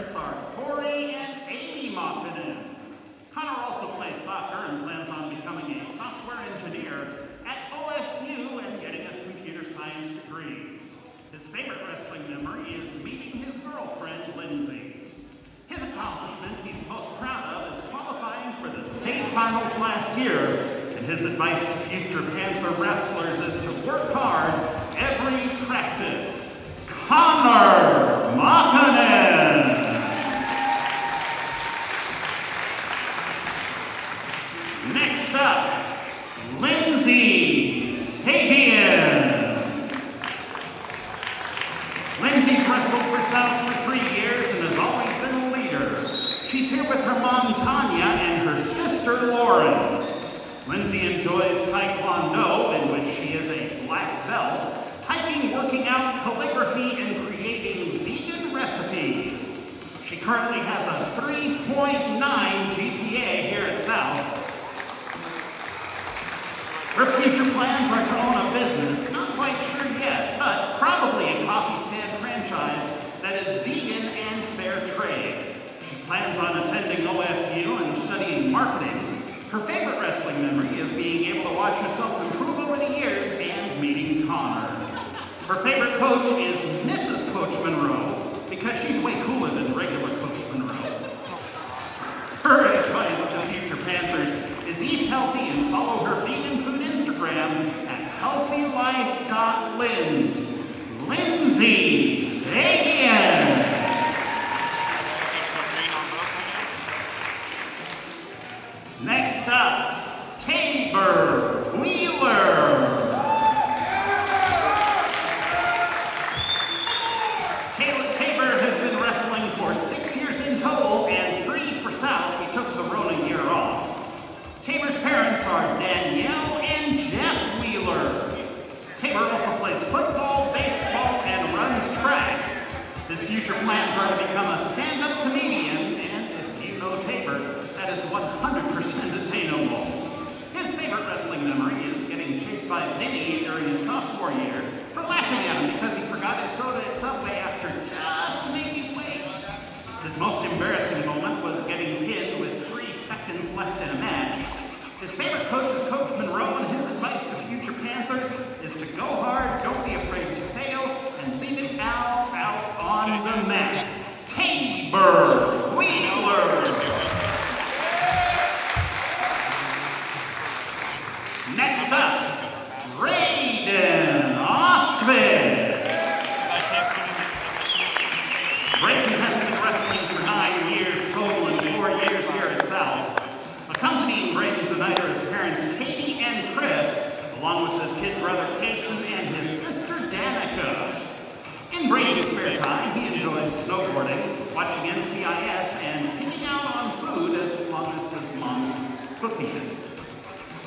parents are Corey and Amy Mockinen. Connor also plays soccer and plans on becoming a software engineer at OSU and getting a computer science degree. His favorite wrestling memory is meeting his girlfriend, Lindsay. His accomplishment he's most proud of is qualifying for the state finals last year, and his advice to future Panther wrestlers is to work hard every practice. Connor Mockinen! Next up, Lindsay Sagian. Lindsay's wrestled for South for 3 years and has always been a leader. She's here with her mom, Tanya, and her sister, Lauren. Lindsay enjoys Taekwondo, in which she is a black belt, hiking, working out, calligraphy, and creating vegan recipes. She currently has a 3.9 GPA here at South. Her future plans are to own a business, not quite sure yet, but probably a coffee stand franchise that is vegan and fair trade. She plans on attending OSU and studying marketing. Her favorite wrestling memory is being able to watch herself improve over the years and meeting Connor. Her favorite coach is Mrs. Coach Monroe, because she's way cooler than regular Coach Monroe. Her advice to future Panthers is eat healthy and follow her vegan food Instagram at healthylife.lins. Lindsay Sagian. Next up, Tabor Wheeler. Tabor has been wrestling for 6 years in total and 3 for South. We took the Rona year off. Tabor's parents are Danielle and Jeff Wheeler. Tabor also plays football, baseball, and runs track. His future plans are to become a stand-up comedian, and if you know Tabor, that is 100% attainable. His favorite wrestling memory is getting chased by Vinny during his sophomore year for laughing at him because he forgot his soda at Subway after just making weight. His most embarrassing moment was getting pinned with 3 seconds left in a match. His favorite coach is Coach Monroe, and his advice to future Panthers is to go hard, don't be afraid to fail, and leave it out on the mat. Tabor Wheeler. Next up, Braden Ostvik. Braden has been wrestling for 9 years total and 4 years here at South. Accompanying Braden tonight are his parents Katie and Chris, along with his kid brother Kason and his sister Danica. In Braden's spare time, he enjoys snowboarding, watching NCIS, and picking out on food as long as his mom cooking it.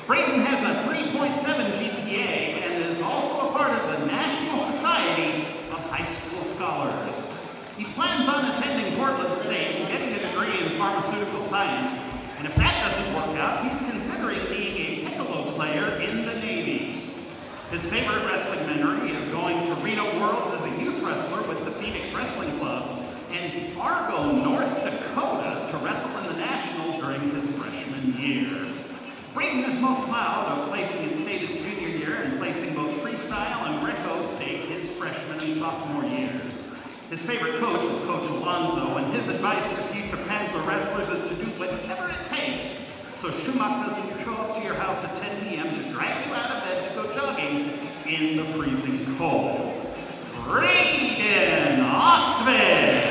Braden has a 3.7 GPA and is also a part of the National Society of High School Scholars. He plans on attending Portland State and getting a degree in pharmaceutical science, and if that doesn't work out, he's considering being a piccolo player in the Navy. His favorite wrestling memory is going to Reno Worlds as a youth wrestler with the Phoenix Wrestling Club and Fargo, North Dakota to wrestle in the Nationals during his freshman year. Braden is most proud of placing in state his junior year and placing both freestyle and Greco state his freshman and sophomore years. His favorite coach is Coach Alonzo, and his advice to future Panther wrestlers is to do whatever it takes so Schumacher doesn't show up to your house at 10 p.m. to drag you out of bed to go jogging in the freezing cold. Braden Ostvik.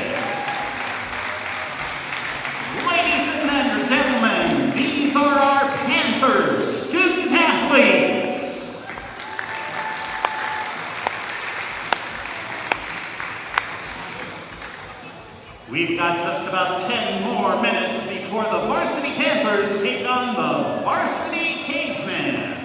Ladies and gentlemen, these are our Panthers student athletes. We've got just about 10 more minutes before the varsity Panthers take on the varsity Cavemen.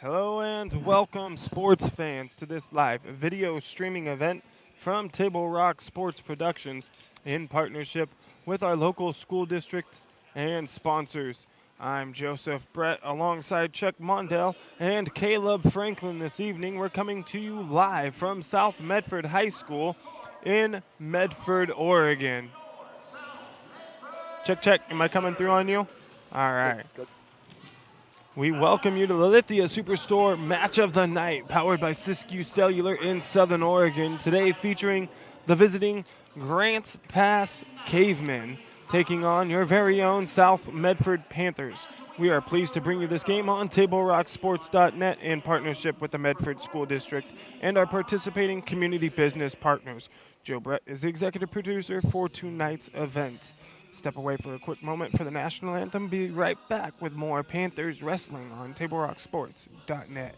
Hello and welcome, sports fans, to this live video streaming event from Table Rock Sports Productions in partnership with our local school districts and sponsors. I'm Joseph Brett alongside Chuck Mondell and Caleb Franklin this evening. We're coming to you live from South Medford High School in Medford, Oregon. Check. Am I coming through on you? All right. Good. We welcome you to the Lithia Superstore Match of the Night, powered by Siskiyou Cellular in Southern Oregon. Today featuring the visiting Grants Pass Cavemen, taking on your very own South Medford Panthers. We are pleased to bring you this game on TableRockSports.net in partnership with the Medford School District and our participating community business partners. Joe Brett is the executive producer for tonight's event. Step away for a quick moment for the national anthem. Be right back with more Panthers wrestling on TableRockSports.net.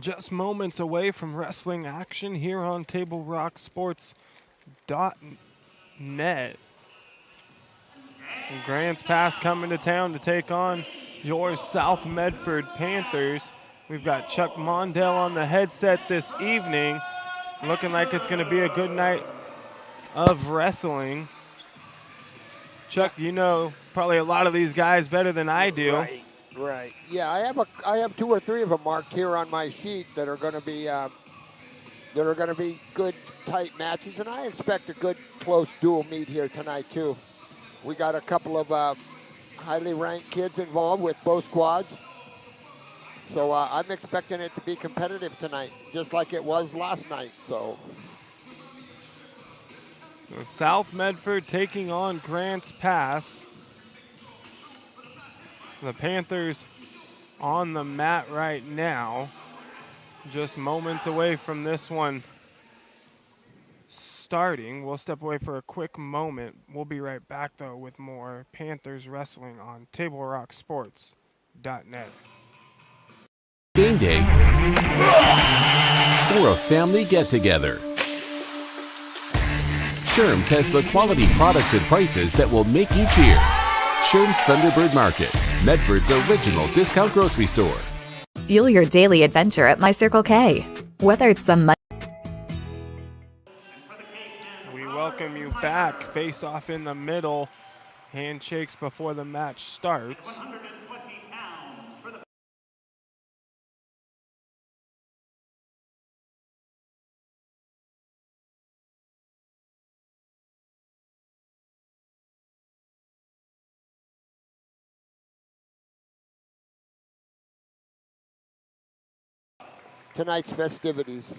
Just moments away from wrestling action here on TableRockSports.net. Grants Pass coming to town to take on your South Medford Panthers. We've got Chuck Mondell on the headset this evening. Looking like it's going to be a good night of wrestling. Chuck, you know probably a lot of these guys better than I do. Right. Yeah, I have 2 or 3 of them marked here on my sheet that are going to be good, tight matches, and I expect a good, close dual meet here tonight too. We got a couple of highly ranked kids involved with both squads, so I'm expecting it to be competitive tonight, just like it was last night. So South Medford taking on Grants Pass. The Panthers on the mat right now, just moments away from this one starting. We'll step away for a quick moment. We'll be right back, though, with more Panthers wrestling on TableRockSports.net. Game day or a family get-together. Sherm's has the quality products and prices that will make you cheer. Sherm's Thunderbird Market, Medford's original discount grocery store. Fuel your daily adventure at My Circle K. Whether it's some We welcome you back. Face off in the middle. Handshakes before the match starts. tonight's festivities.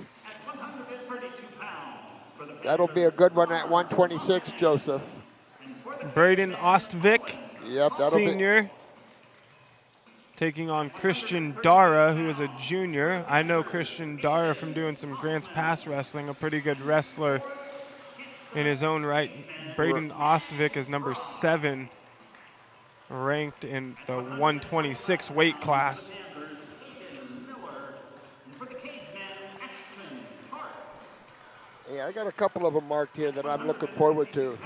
That'll be a good one at 126, Joseph. Braden Ostvik, Yep, that'll senior, taking on Christian Dara, who is a junior. I know Christian Dara from doing some Grants Pass wrestling, a pretty good wrestler in his own right. Braden Ostvik is number 7, ranked in the 126 weight class. Yeah, I got a couple of them marked here that I'm looking forward to.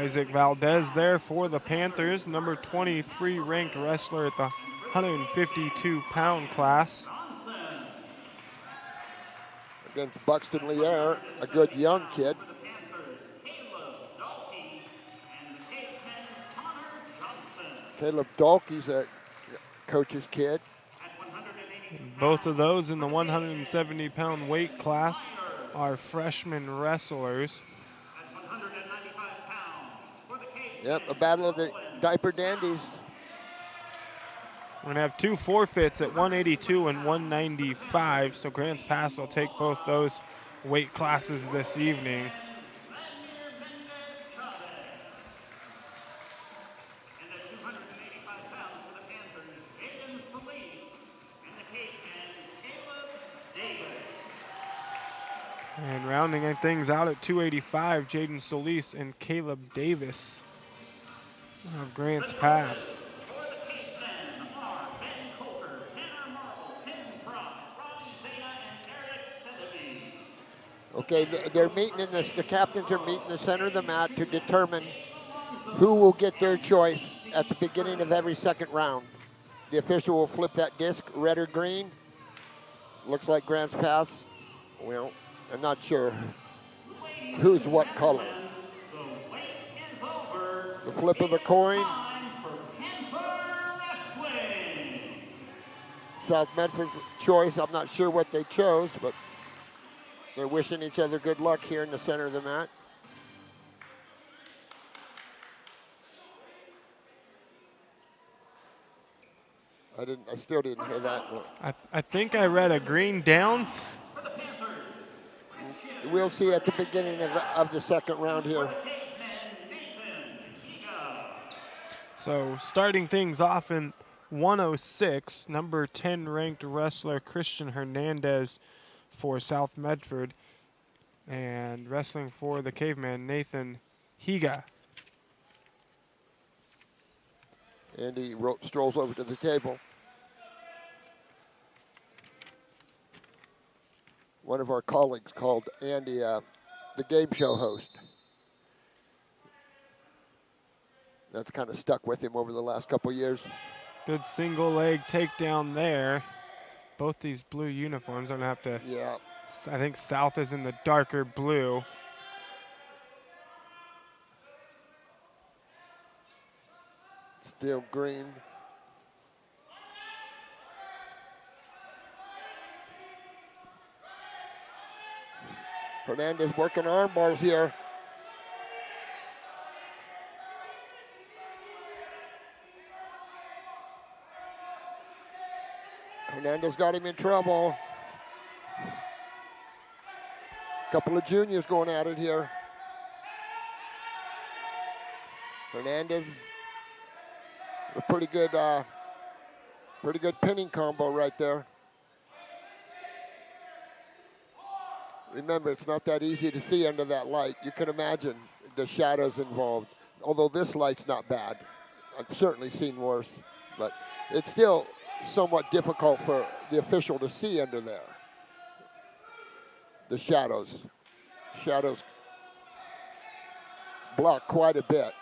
Isaac Valdez there for the Panthers, number 23 ranked wrestler at the 152-pound class. Against Buxton Lier, a good young kid. Caleb Dahlke's a coach's kid. Both of those in the 170-pound weight class are freshman wrestlers. Yep, a battle of the diaper dandies. We're going to have two forfeits at 182 and 195, so Grants Pass will take both those weight classes this evening. And rounding things out at 285, Jaden Solis and Caleb Davis of Grants Pass. Okay, they're meeting in this. The captains are meeting in the center of the mat to determine who will get their choice at the beginning of every second round. The official will flip that disc, red or green. Looks like Grants Pass. Well, I'm not sure who's what color. The flip of the coin. South Medford's choice. I'm not sure what they chose, but they're wishing each other good luck here in the center of the mat. I still didn't hear that. I think I read a green down. We'll see at the beginning of the second round here. So starting things off in 106, number 10 ranked wrestler Christian Hernandez for South Medford, and wrestling for the Caveman, Nathan Higa. Andy strolls over to the table. One of our colleagues called Andy the game show host. That's kind of stuck with him over the last couple years. Good single leg takedown there. Both these blue uniforms don't have to. Yeah. I think South is in the darker blue. Still green. Hernandez working arm bars here. Hernandez got him in trouble. Couple of juniors going at it here. Hernandez, a pretty good pinning combo right there. Remember, it's not that easy to see under that light. You can imagine the shadows involved. Although this light's not bad. I've certainly seen worse, but it's still somewhat difficult for the official to see under there. The shadows block quite a bit.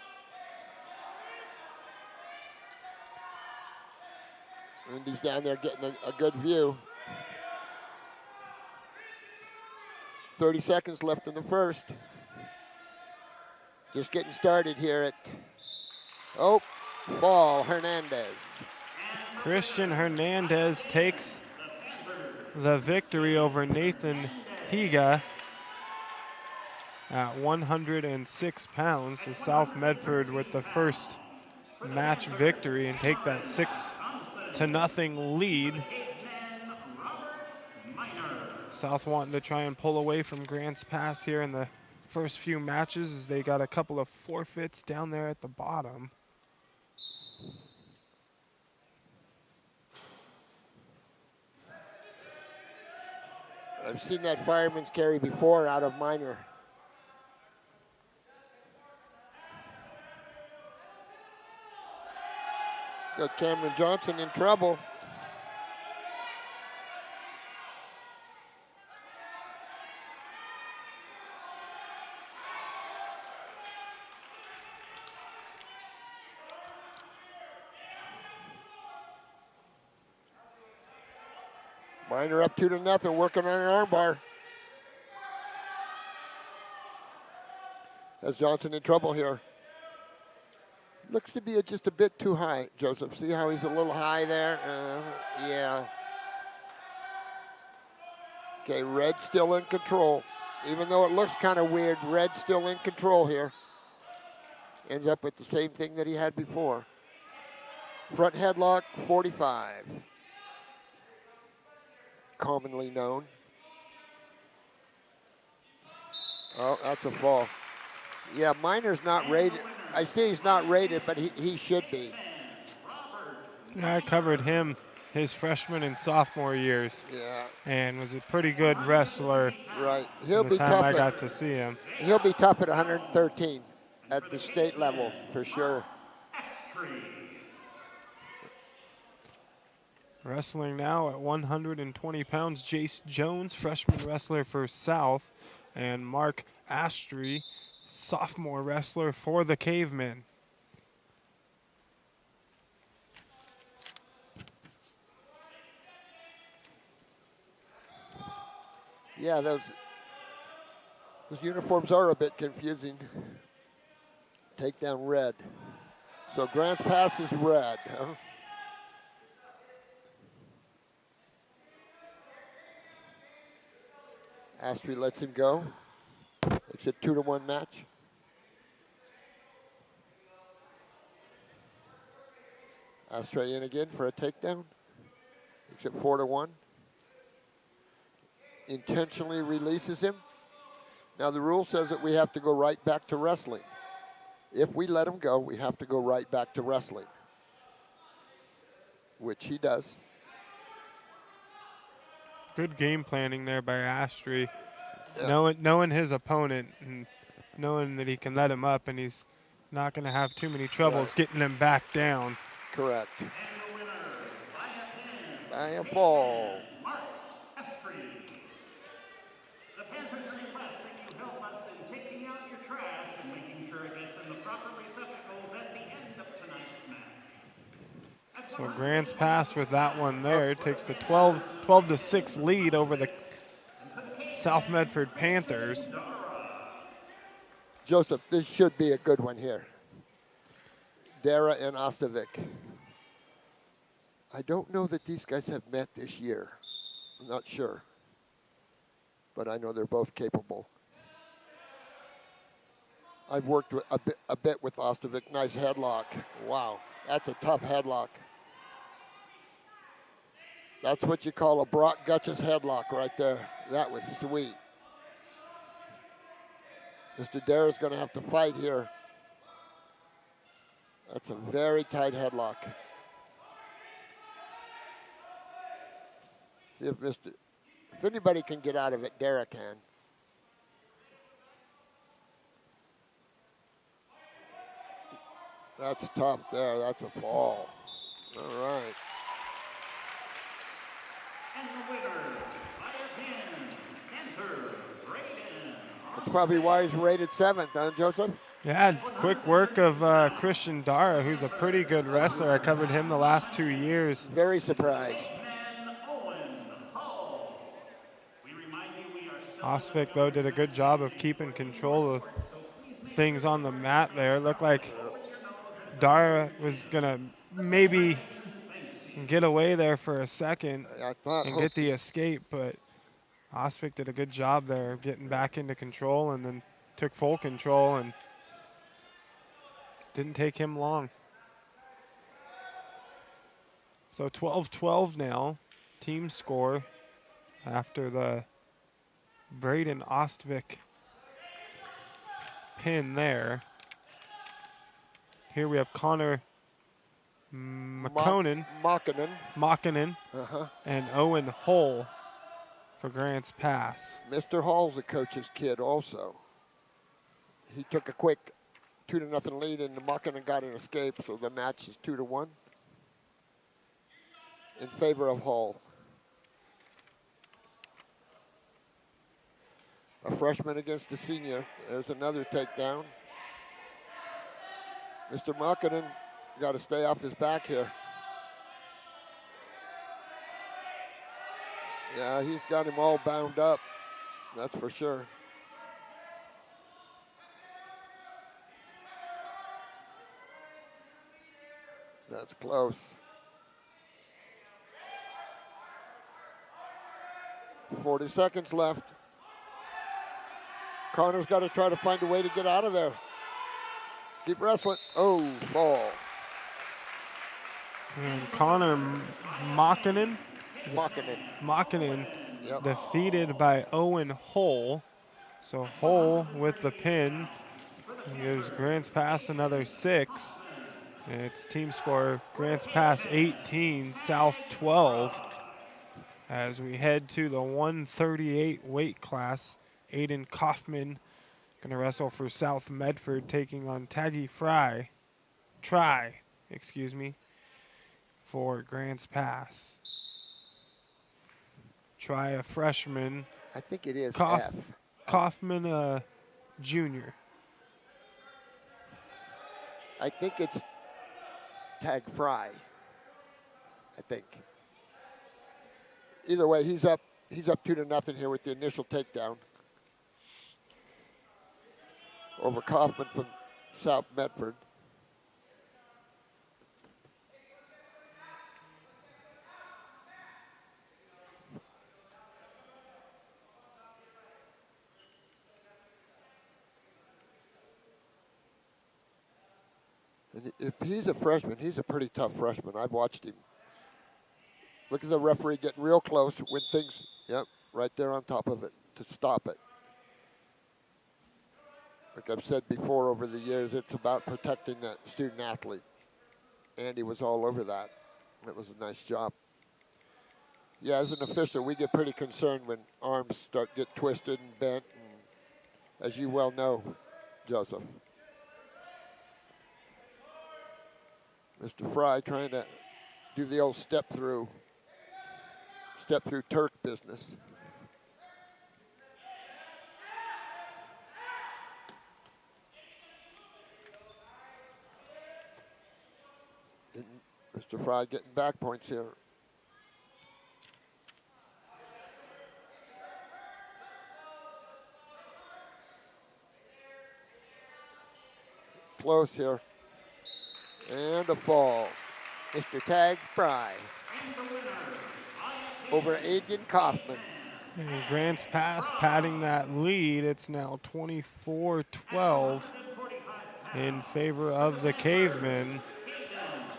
And he's down there getting a good view. 30 seconds left in the first. Just getting started here at, fall, Hernandez. Christian Hernandez takes the victory over Nathan Higa at 106 pounds. So South Medford with the first match victory and take that 6-0 lead. South wanting to try and pull away from Grants Pass here in the first few matches as they got a couple of forfeits down there at the bottom. I've seen that fireman's carry before out of minor. Got Cameron Johnson in trouble. Minor up 2-0, working on an armbar. Has Johnson in trouble here. Looks to be just a bit too high, Joseph. See how he's a little high there? Yeah. Okay, Red still in control. Even though it looks kind of weird, Red still in control here. Ends up with the same thing that he had before. Front headlock, 45. Commonly known. Oh, that's a fall. Yeah, Minor's not rated. I see he's not rated, but he should be. Yeah, I covered him his freshman and sophomore years. Yeah. And was a pretty good wrestler. Right. He'll be the time tough. I got to see him. He'll be tough at 113 at the state level for sure. Wrestling now at 120 pounds, Jace Jones, freshman wrestler for South, and Mark Astry, sophomore wrestler for the Cavemen. Yeah, those uniforms are a bit confusing. Takedown red. So Grants Pass is red, huh? Astry lets him go. It's a 2-1 match. Astray in again for a takedown. It's at 4-1. Intentionally releases him. Now the rule says that we have to go right back to wrestling. If we let him go, we have to go right back to wrestling, which he does. Good game planning there by Astry. Yeah. Knowing his opponent and knowing that he can let him up and he's not going to have too many troubles getting him back down. Correct. By a fall. The Panthers request that you help us in taking out your trash and making sure it gets in the proper receptacles at the end of tonight's match. So Grants Pass with that one there takes the 12-6 lead over the South Medford Panthers. Joseph, this should be a good one here. Dara and Ostovic. I don't know that these guys have met this year. I'm not sure. But I know they're both capable. I've worked with a bit with Ostovic. Nice headlock. Wow, that's a tough headlock. That's what you call a Brock Gutchess headlock right there. That was sweet. Mr. Dara's going to have to fight here. That's a very tight headlock. See if anybody can get out of it, Dara can. That's tough there. That's a fall. All right. And the winner, by a pin, Panther Braden. That's probably why he's rated 7th, huh, Joseph? Yeah, quick work of Christian Dara, who's a pretty good wrestler. I covered him the last 2 years. Very surprised. Osvik, though, did a good job of keeping control of things on the mat there. Looked like Dara was going to maybe get away there for a second and get the escape, but Osvik did a good job there getting back into control and then took full control and didn't take him long. So 12-12 now, team score after the Braden Ostvik pin there. Here we have Connor Makkonen, and Owen Hull for Grants Pass. Mr. Hall's a coach's kid also. He took a quick 2-0 lead and Makkonen got an escape, so the match is 2-1 in favor of Hall. A freshman against a senior. There's another takedown. Mr. Makkonen got to stay off his back here. Yeah, he's got him all bound up. That's for sure. That's close. 40 seconds left. Connor's got to try to find a way to get out of there. Keep wrestling. Oh, fall. And Connor Makinen Yep. defeated by Owen Hull. So Hull with the pin gives Grants Pass another 6. And it's team score Grants Pass 18, South 12. As we head to the 138 weight class, Aiden Kaufman going to wrestle for South Medford, taking on Taggy Try, for Grants Pass. Try a freshman. I think it is F. Kaufman junior. I think it's Tag Fry. I think. Either way, he's up 2-0 here with the initial takedown over Kaufman from South Medford. And if he's a freshman, he's a pretty tough freshman. I've watched him. Look at the referee getting real close when things, yep, right there on top of it to stop it. Like I've said before over the years, it's about protecting that student athlete. Andy was all over that. It was a nice job. Yeah, as an official, we get pretty concerned when arms get twisted and bent, and as you well know, Joseph. Mr. Fry trying to do the old step through Turk business. And Mr. Fry getting back points here. Close here. And a fall. Mr. Tag Fry over Aiden Kaufman. And Grants Pass padding that lead. It's now 24-12 in favor of the Cavemen.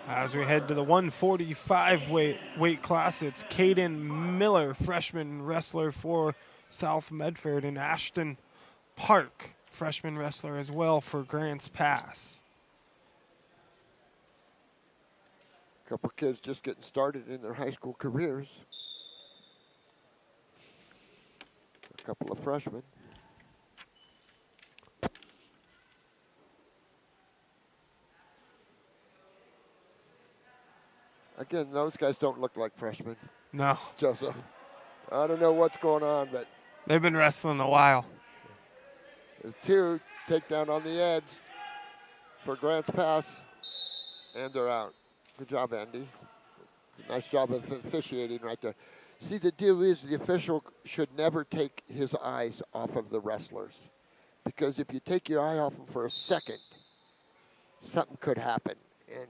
As we head to the 145 weight class, it's Caden Miller, freshman wrestler for South Medford, and Ashton Park, freshman wrestler as well for Grants Pass. A couple kids just getting started in their high school careers. A couple of freshmen. Again, those guys don't look like freshmen. No. Joseph. I don't know what's going on, but they've been wrestling a while. There's two. Takedown on the edge for Grants Pass, and they're out. Good job, Andy. Nice job of officiating right there. See, the deal is the official should never take his eyes off of the wrestlers, because if you take your eye off them for a second, something could happen. And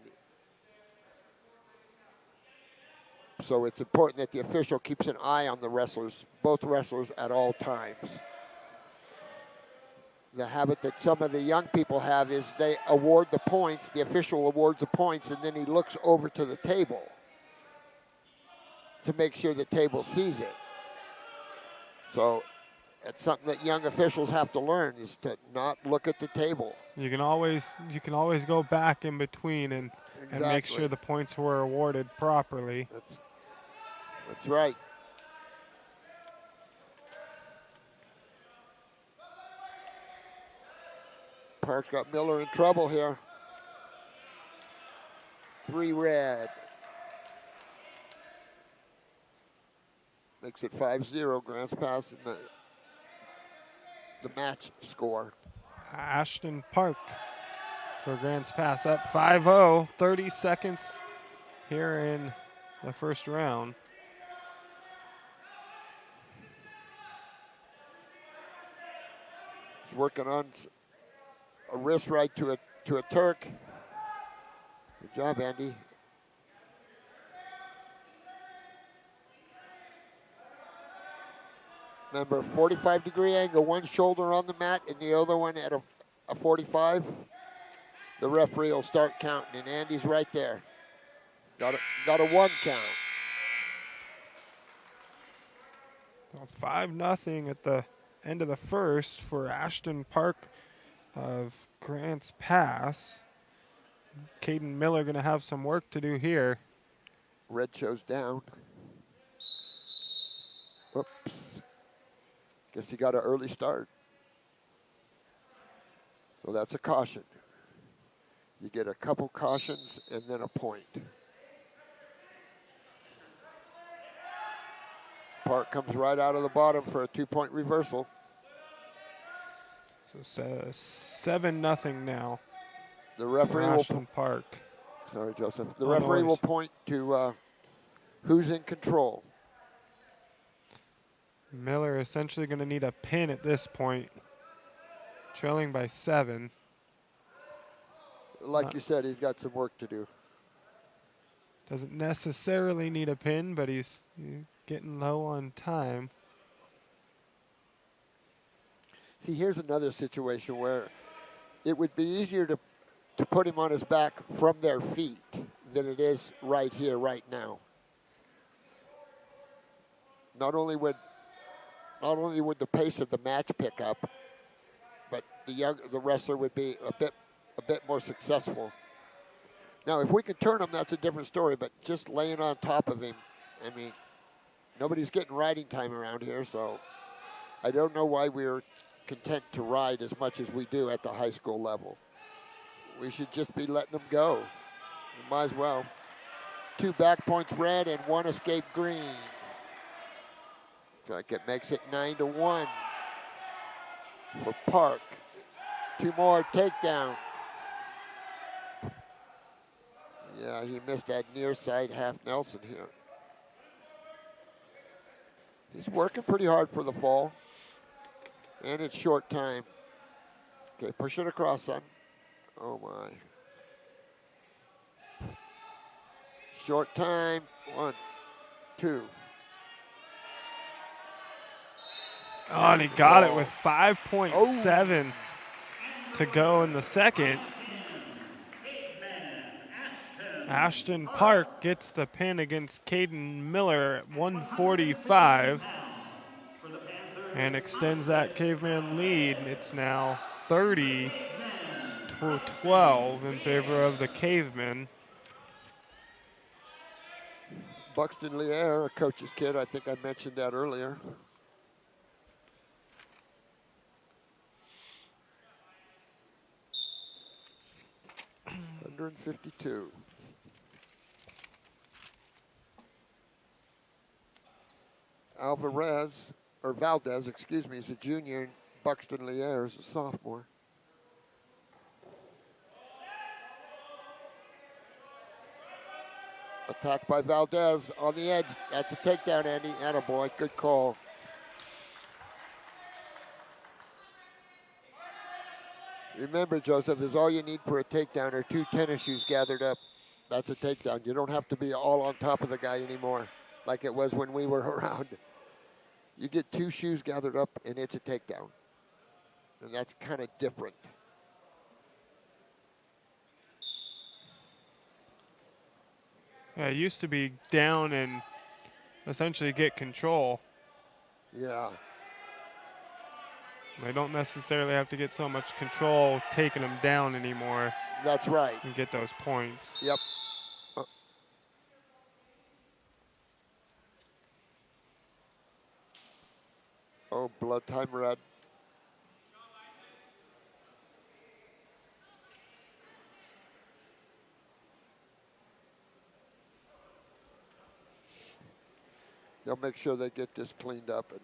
so it's important that the official keeps an eye on the wrestlers, both wrestlers, at all times. The habit that some of the young people have is they award the points, the official awards the points, and then he looks over to the table to make sure the table sees it. So it's something that young officials have to learn, is to not look at the table. You can always go back in between and make sure the points were awarded properly. That's right. Park's got Miller in trouble here. 3 red. Makes it 5-0. Grants Pass in the match score. Ashton Park for Grants Pass up 5-0. 30 seconds here in the first round. He's working on a wrist right to a Turk. Good job, Andy. Remember, 45-degree angle, one shoulder on the mat and the other one at a 45. The referee will start counting, and Andy's right there. Got a 1 count. Well, 5-0 at the end of the first for Ashton Park of Grants Pass. Caden Miller going to have some work to do here. Red shows down. Whoops. Guess he got an early start. So that's a caution. You get a couple cautions and then a point. Park comes right out of the bottom for a 2-point reversal. So 7-0 now. The referee for will Ashton Park. Sorry, Joseph. The referee will point to who's in control. Miller essentially going to need a pin at this point, trailing by 7. Like you said, he's got some work to do. Doesn't necessarily need a pin, but he's getting low on time. See, here's another situation where it would be easier to put him on his back from their feet than it is right here, right now. Not only would the pace of the match pick up, but the wrestler would be a bit more successful. Now, if we could turn him, that's a different story, but just laying on top of him, I mean, nobody's getting riding time around here, so I don't know why we're content to ride as much as we do at the high school level. We should just be letting them go. We might as well. 2 back points red and 1 escape green. So it makes it 9-1 for Park. 2 more takedown. Yeah, he missed that near side half Nelson here. He's working pretty hard for the fall. And it's short time. Okay, push it across, son. Oh my. Short time. 1, 2. Oh, and he got it with 5.7 to go in the second. Ashton Park gets the pin against Caden Miller at 145 and extends that Caveman lead. It's now 30-12 in favor of the Cavemen. Buxton Lier, a coach's kid. I think I mentioned that earlier. $152. Valdez, excuse me, is a junior, and Buxton Lier is a sophomore. Attack by Valdez on the edge. That's a takedown, Andy. Attaboy, good call. Remember, Joseph, is all you need for a takedown are 2 tennis shoes gathered up. That's a takedown. You don't have to be all on top of the guy anymore like it was when we were around. You get 2 shoes gathered up, and it's a takedown. And that's kind of different. Yeah, it used to be down and essentially get control. Yeah. They don't necessarily have to get so much control taking them down anymore. That's right. And get those points. Yep. Oh, blood time red. They'll make sure they get this cleaned up. And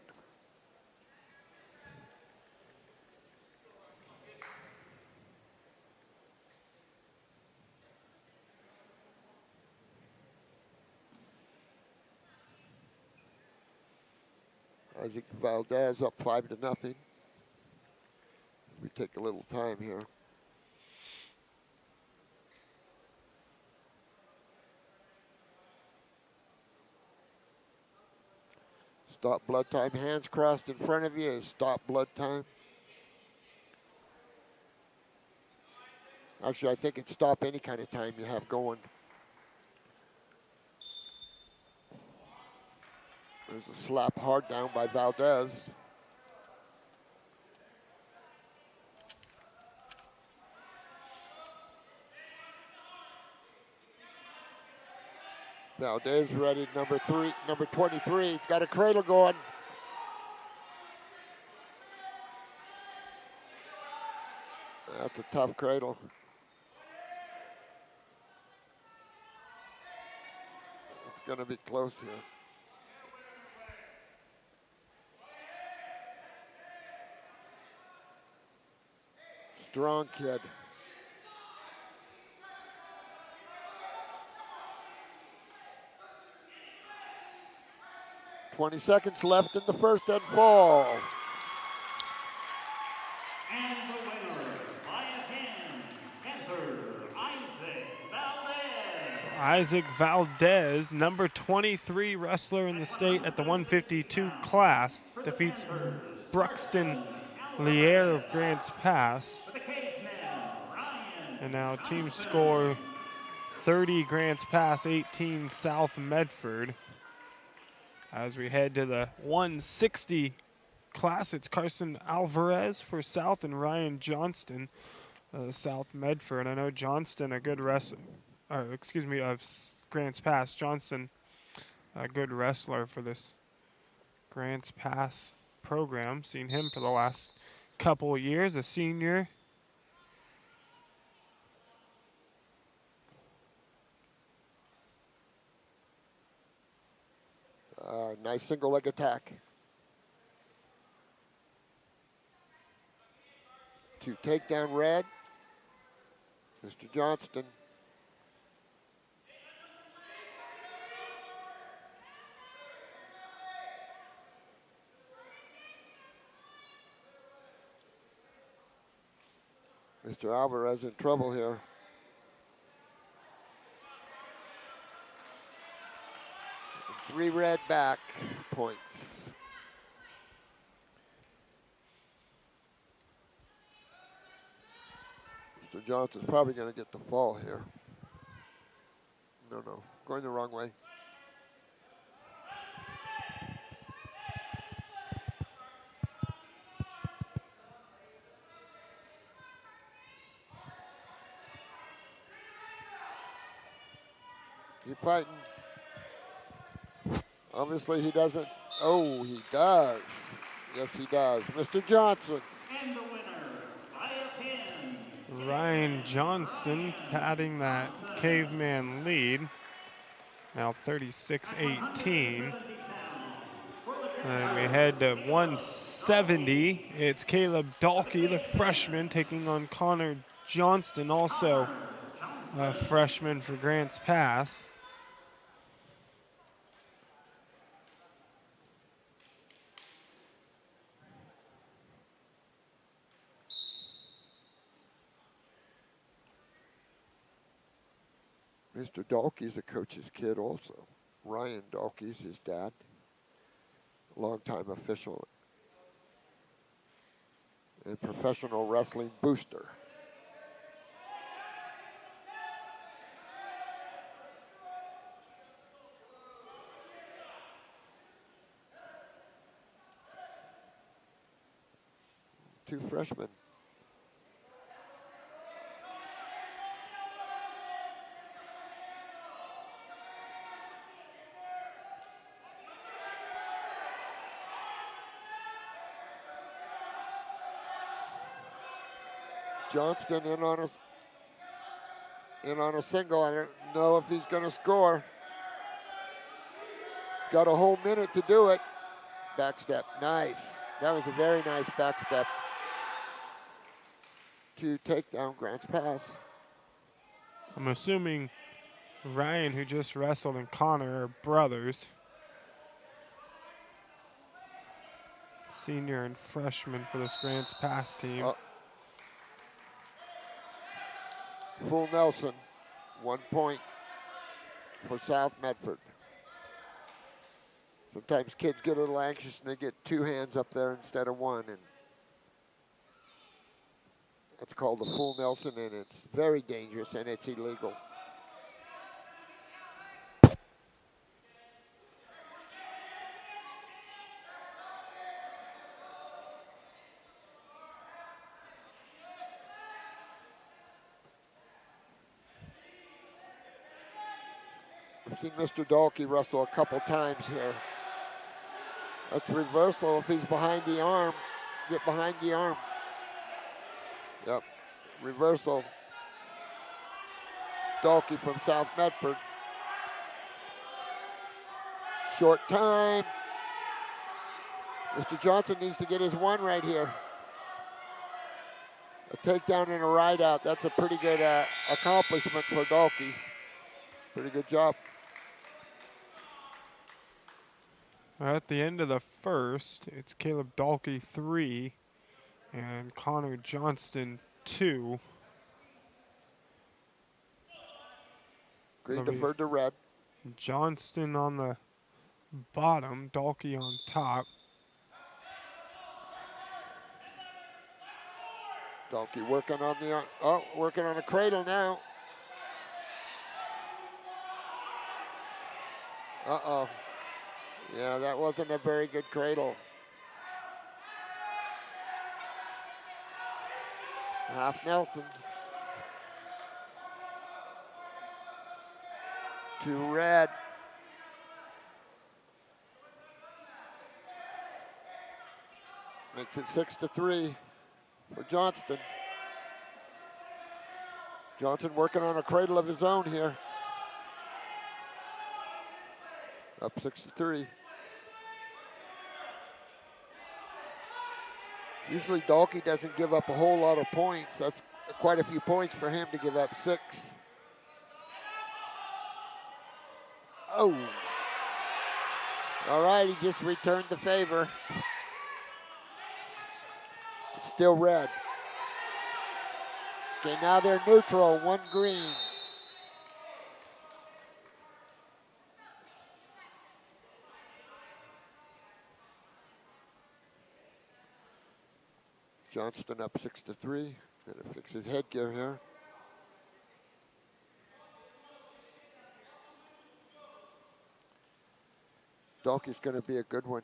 Isaac Valdez up 5-0. We take a little time here. Stop blood time. Hands crossed in front of you is stop blood time. Actually, I think it's stop any kind of time you have going. There's a slap hard down by Valdez. Valdez ready, number 23. He's got a cradle going. That's a tough cradle. It's going to be close here. Strong kid. 20 seconds left in the first and fall. And the winner, by a hand, Medford, Isaac Valdez, number 23 wrestler in the state at the 152 class, defeats Bruxton Lier of Grants Pass. And now team score 30 Grants Pass, 18 South Medford. As we head to the 160 class, it's Carson Alvarez for South and Ryan Johnston, South Medford. I know Johnston, a good wrestler, of Grants Pass. Johnston, a good wrestler for this Grants Pass program. Seen him for the last couple of years, a senior. Nice single leg attack. To takedown red, Mr. Johnston. Mr. Alvarez in trouble here. And 3 red back points. Mr. Johnson's probably going to get the fall here. No, going the wrong way. Keep fighting. Obviously he doesn't. Oh, he does. Yes, he does. Mr. Johnson. And the winner, by a pin. Ryan Johnston padding that caveman lead. Now 36-18. And we head to 170. It's Caleb Dalkey, the freshman, taking on Connor Johnston, also a freshman for Grants Pass. Mr. Dalkey's a coach's kid also. Ryan Dalkey's his dad. Longtime official and professional wrestling booster. Two freshmen. Johnston in on a single. I don't know if he's going to score. Got a whole minute to do it. Back step, nice. That was a very nice back step to take down Grants Pass. I'm assuming Ryan, who just wrestled, and Connor are brothers. Senior and freshman for this Grants Pass team. Full Nelson, 1 point for South Medford. Sometimes kids get a little anxious and they get 2 hands up there instead of 1. And that's called a full Nelson, and it's very dangerous and it's illegal. I've seen Mr. Dalkey wrestle a couple times here. That's reversal. If he's behind the arm, get behind the arm. Yep, reversal. Dalkey from South Medford. Short time. Mr. Johnson needs to get his 1 right here. A takedown and a ride out. That's a pretty good accomplishment for Dalkey. Pretty good job. At the end of the first, it's Caleb Dalkey 3 and Connor Johnston 2. Green deferred to red. Johnston on the bottom, Dalkey on top. Dalkey working on the working on a cradle now. Uh-oh. Yeah, that wasn't a very good cradle. Half Nelson. To red. Makes it 6-3 for Johnston. Johnson working on a cradle of his own here. Up 6-3. Usually Dalkey doesn't give up a whole lot of points. That's quite a few points for him to give up 6. Oh. All right, he just returned the favor. It's still red. Okay, now they're neutral, 1 green. Johnston up 6-3. Gotta fix his headgear here. Dalkey's gonna be a good one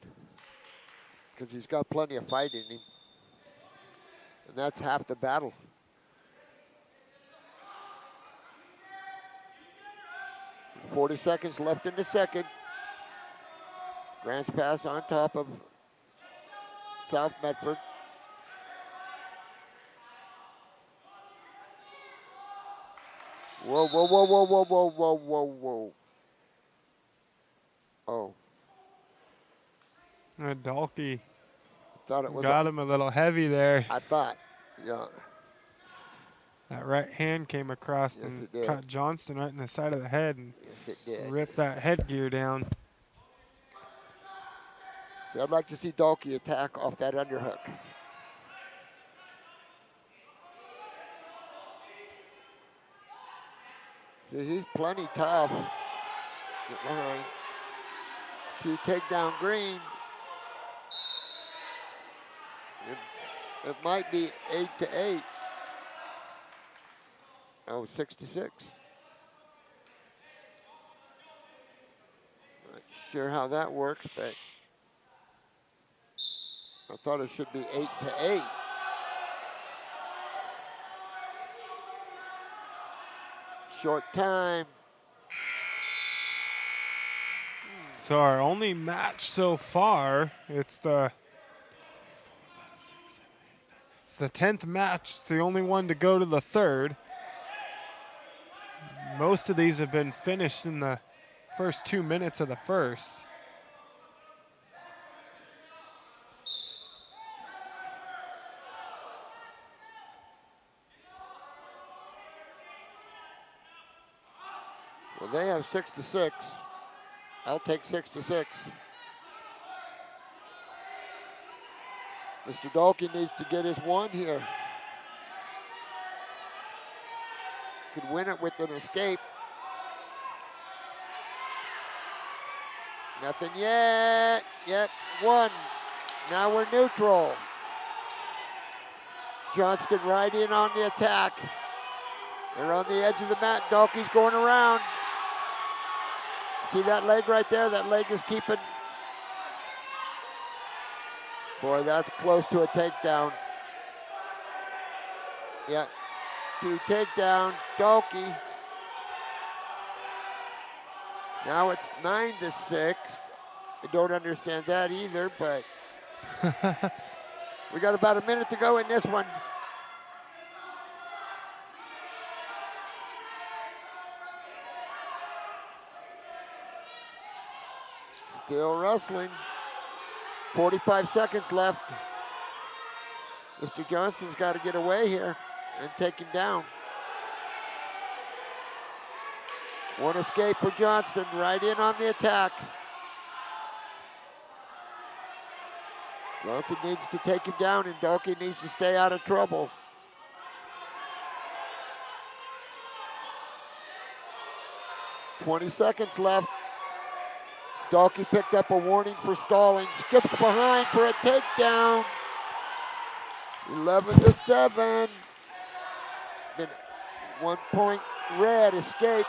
because he's got plenty of fight in him. And that's half the battle. And 40 seconds left in the second. Grants pass on top of South Medford. Whoa, whoa, whoa, whoa, whoa, whoa, whoa, whoa, whoa. Oh. Dalkey Thought it was got him a little heavy there. I thought, yeah. That right hand came across Yes, and it did. caught Johnston right in the side of the head and Yes, it did. ripped that headgear down. See, I'd like to see Dalkey attack off that underhook. See, he's plenty tough. Get behind. 2 takedown green. It might be 8-8. Oh, 6-6. Not sure how that works, but I thought it should be 8-8. Short time. So our only match so far, it's the 10th match. It's the only one to go to the 3rd. Most of these have been finished in the first 2 minutes of the first. Well, they have 6-6. I'll take 6-6. Mr. Dalkey needs to get his 1 here. Could win it with an escape. Nothing yet. Yet one. Now we're neutral. Johnston right in on the attack. They're on the edge of the mat. Dalkey's going around. See that leg right there? That leg is keeping. Boy, that's close to a takedown. Yeah, to takedown, Dalkey. Now it's 9-6. I don't understand that either, but we got about a minute to go in this one. Still wrestling. 45 seconds left. Mr. Johnston's got to get away here and take him down. One escape for Johnston, right in on the attack. Johnson needs to take him down, and Dalkey needs to stay out of trouble. "20 seconds left. Dalkey picked up a warning for stalling, skips behind for a takedown. 11-7. Been 1 point red escape.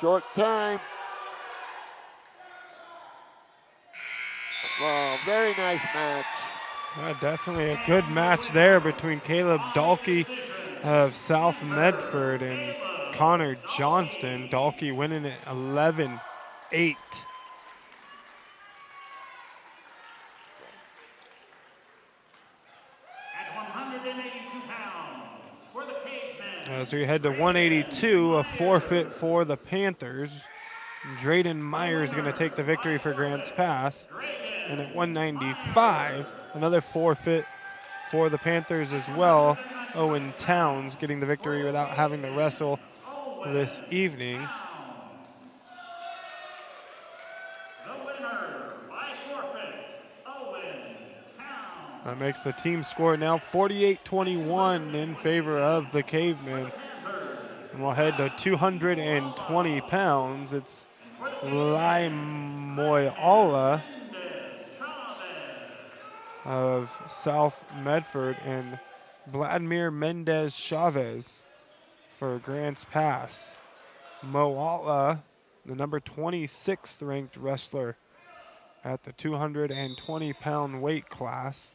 Short time. Wow, very nice match. Definitely a good match there between Caleb Dalkey of South Medford and Connor Johnston. Dalkey winning it 11-8. At 182 pounds for the Cavemen. As we head to 182, a forfeit for the Panthers. Drayden Myers going to take the victory for Grants Pass. And at 195, another forfeit for the Panthers as well. Owen Towns getting the victory without having to wrestle this evening. The winner by forfeit, Owen Towns. That makes the team score now 48-21 in favor of the Cavemen. And we'll head to 220 pounds. It's Laimoyala of South Medford and Vladimir Mendez Chavez for Grants Pass. Moala, the number 26th ranked wrestler at the 220 pound weight class.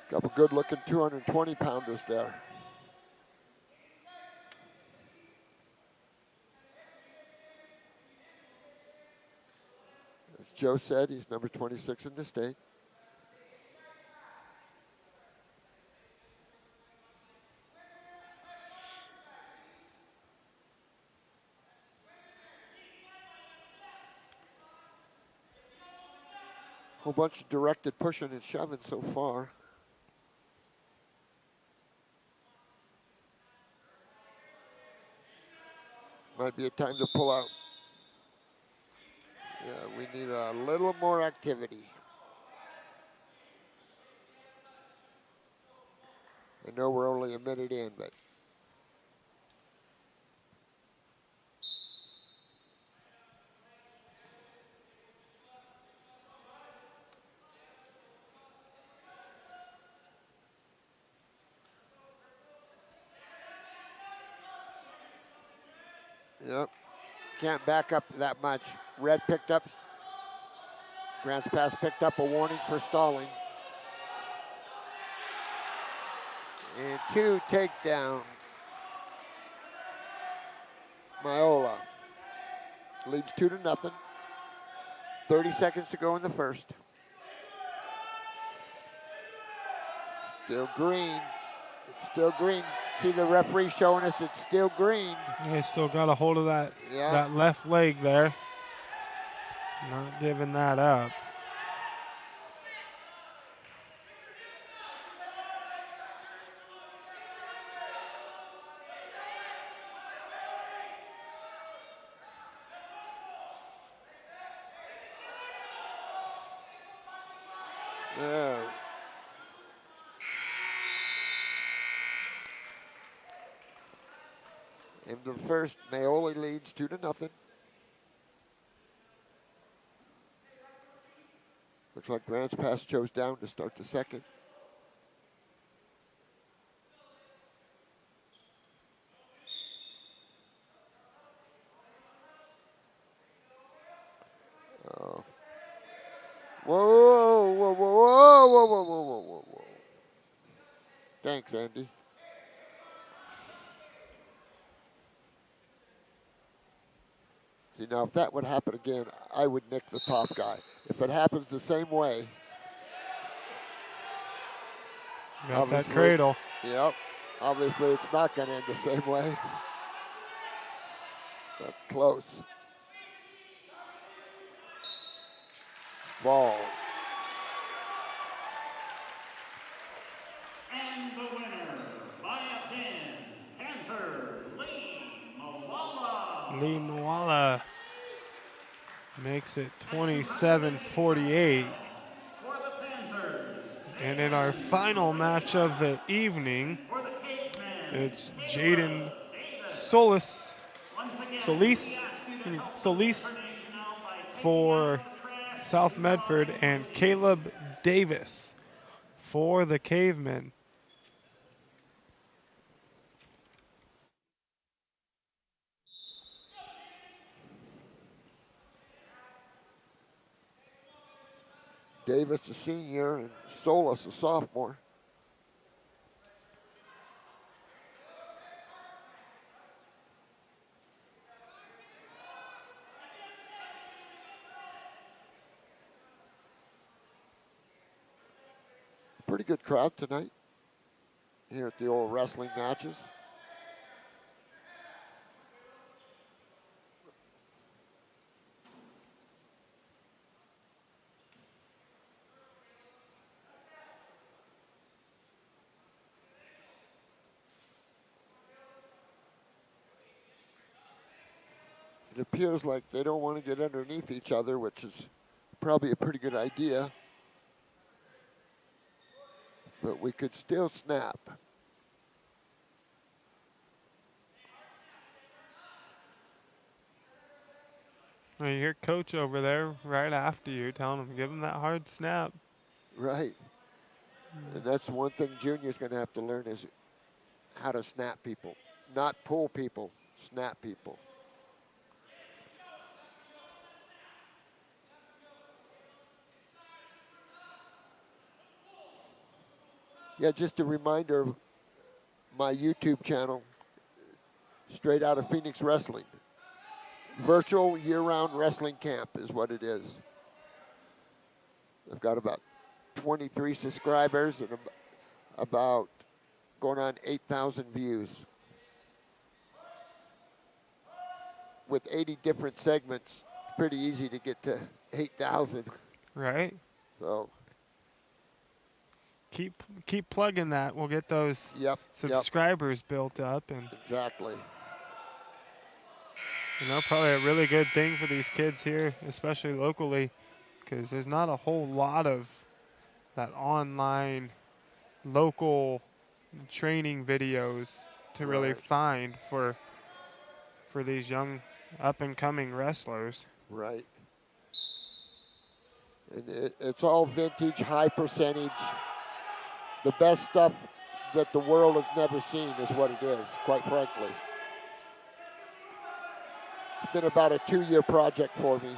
Couple good looking 220 pounders there. As Joe said, he's number 26 in the state. Whole bunch of directed pushing and shoving so far. Might be a time to pull out. Yeah, we need a little more activity. I know we're only a minute in, but yep. Can't back up that much. Red picked up, Grants Pass picked up a warning for stalling. And 2 takedown. Myola leads 2-0. 30 seconds to go in the first. Still green. It's still green. See the referee showing us it's still green. They still got a hold of that, that left leg there. Not giving that up. There. Into the first, Maoli leads 2-0. Looks like Grants Pass chose down to start the second. Oh. Whoa, whoa, whoa, whoa, whoa, whoa, whoa, whoa, whoa. Thanks, Andy. See, now if that would happen again, I would nick the top guy. If it happens the same way. Got that cradle. Yep. Obviously, it's not going to end the same way. But close. Ball. And the winner by a pin, Panther Lee Moala. Lee Moala makes it 27-48. For the Panthers. And in our final match of the evening, For the Cavemen. it's Jaden Solis for South Medford and Caleb Davis for the Cavemen. Davis, a senior, and Solis, a sophomore. Pretty good crowd tonight here at the old wrestling matches. It appears like they don't want to get underneath each other, which is probably a pretty good idea. But we could still snap. Well, you hear Coach over there right after you telling him, give him that hard snap. Right. And that's one thing Junior's going to have to learn is how to snap people. Not pull people, snap people. Yeah, just a reminder of my YouTube channel, Straight Out of Phoenix Wrestling. Virtual year-round wrestling camp is what it is. I've got about 23 subscribers and about going on 8,000 views. With 80 different segments, it's pretty easy to get to 8,000. Right. So keep plugging that. We'll get those subscribers built up, and exactly. You know, probably a really good thing for these kids here, especially locally, because there's not a whole lot of that online local training videos to really find for these young up-and-coming wrestlers. Right. And it's all vintage, high percentage. The best stuff that the world has never seen is what it is, quite frankly. It's been about a 2-year project for me.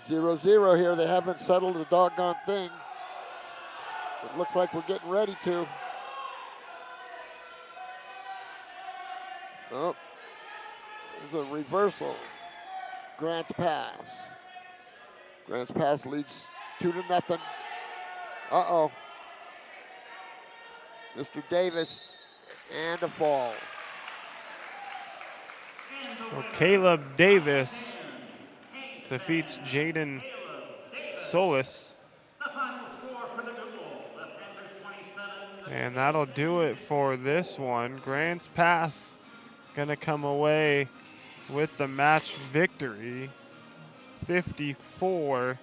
Zero here. They haven't settled a doggone thing. It looks like we're getting ready to. Oh, there's a reversal. Grants Pass. Grants Pass leads 2-0. Uh-oh. Mr. Davis, and a fall. Well, Caleb Davis defeats Jaden Solis. And that'll do it for this one. Grants Pass going to come away with the match victory, 54-27.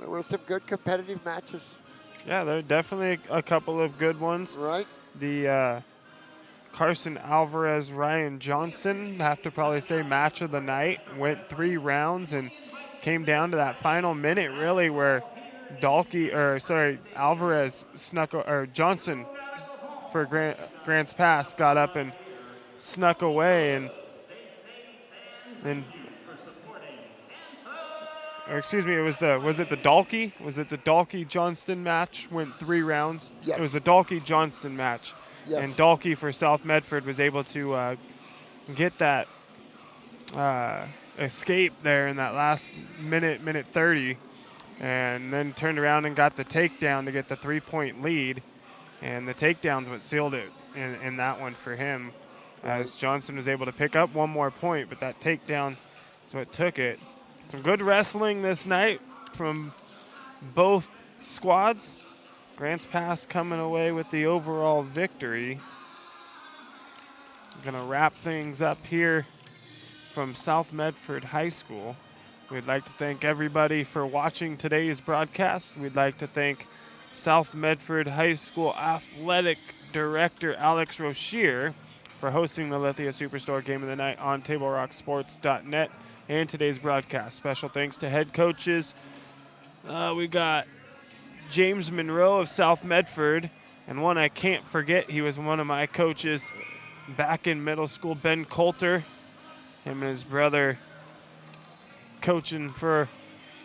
There were some good competitive matches. Yeah, there are definitely a couple of good ones. Right. The Carson Alvarez, Ryan Johnston, have to probably say match of the night. Went 3 rounds and came down to that final minute, really, where Alvarez Johnson for Grants Pass got up and snuck away, and was it the Dalkey? Was it the Dalkey Johnston match? Went 3 rounds. Yes. It was the Dalkey Johnston match. Yes. And Dalkey for South Medford was able to get that escape there in that last minute 30, and then turned around and got the takedown to get the 3-point lead. And the takedown's what sealed it in that one for him, as Johnson was able to pick up one more point, but that takedown is what took it. Some good wrestling this night from both squads. Grants Pass coming away with the overall victory. Going to wrap things up here from South Medford High School. We'd like to thank everybody for watching today's broadcast. We'd like to thank South Medford High School Athletic Director Alex Rochier for hosting the Lithia Superstore Game of the Night on TableRockSports.net and today's broadcast. Special thanks to head coaches. We got James Monroe of South Medford, and one I can't forget, he was one of my coaches back in middle school, Ben Coulter. Him and his brother coaching for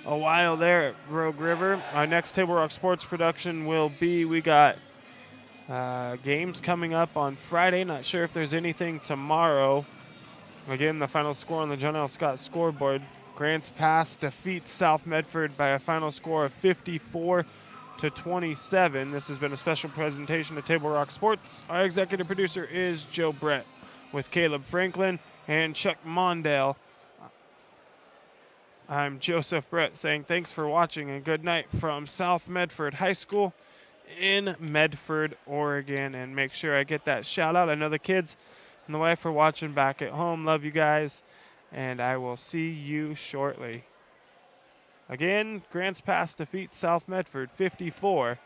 a while there at Rogue River. Our next Table Rock Sports production will be, we got games coming up on Friday. Not sure if there's anything tomorrow. Again, the final score on the John L. Scott scoreboard. Grants Pass defeats South Medford by a final score of 54-27. This has been a special presentation of Table Rock Sports. Our executive producer is Joe Brett, with Caleb Franklin and Chuck Mondale. I'm Joseph Brett saying thanks for watching and good night from South Medford High School in Medford, Oregon. And make sure I get that shout out. I know the kids and the wife are watching back at home. Love you guys, and I will see you shortly. Again, Grants Pass defeats South Medford 54-27.